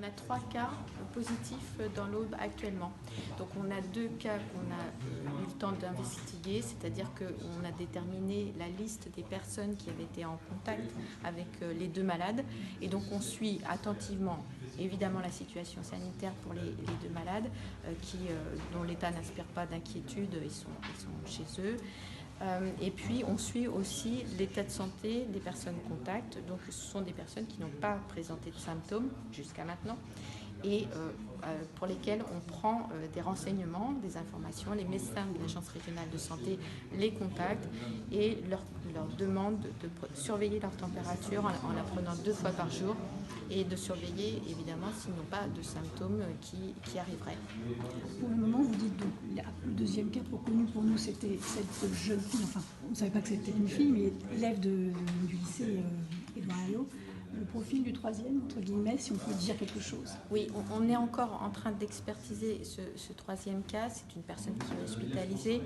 On a 3 cas positifs dans l'Aube actuellement. Donc on a 2 cas qu'on a eu le temps d'investiguer, c'est-à-dire qu'on a déterminé la liste des personnes qui avaient été en contact avec les 2 malades. Et donc on suit attentivement évidemment la situation sanitaire pour les 2 malades dont l'état n'inspire pas d'inquiétude, ils sont chez eux. Et puis on suit aussi l'état de santé des personnes contacts. Donc ce sont des personnes qui n'ont pas présenté de symptômes jusqu'à maintenant et pour lesquelles on prend des renseignements, des informations. Les médecins de l'Agence régionale de santé les contactent et leur demandent de surveiller leur température en la prenant 2 fois par jour et de surveiller évidemment s'ils n'ont pas de symptômes qui arriveraient. Pour le moment, vous dites donc le deuxième cas connu pour nous, c'était cette jeune fille, enfin on ne savait pas que c'était une fille, mais élève du lycée Édouard Herriot. Le profil du troisième, entre guillemets, si on peut dire quelque chose. Oui, on est encore en train d'expertiser ce troisième cas. C'est une personne qui est hospitalisée,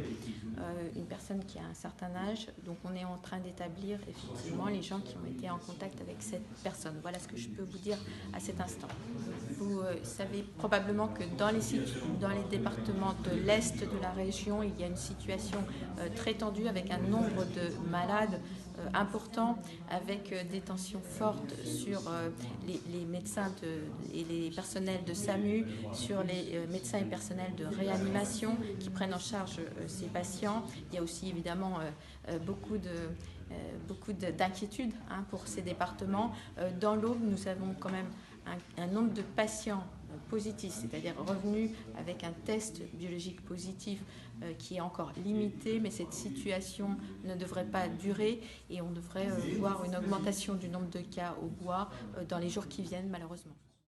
une personne qui a un certain âge. Donc on est en train d'établir effectivement les gens qui ont été en contact avec cette personne. Voilà ce que je peux vous dire à cet instant. Vous savez probablement que dans les départements de l'Est de la région, il y a une situation très tendue avec un nombre de malades important, avec des tensions fortes sur les médecins et les personnels de SAMU, sur les médecins et personnels de réanimation qui prennent en charge ces patients. Il y a aussi évidemment beaucoup d'inquiétudes pour ces départements. Dans l'Aube, nous avons quand même un nombre de patients positifs, c'est-à-dire revenus avec un test biologique positif qui est encore limité, mais cette situation ne devrait pas durer et on devrait voir une augmentation du nombre de cas au bois dans les jours qui viennent malheureusement.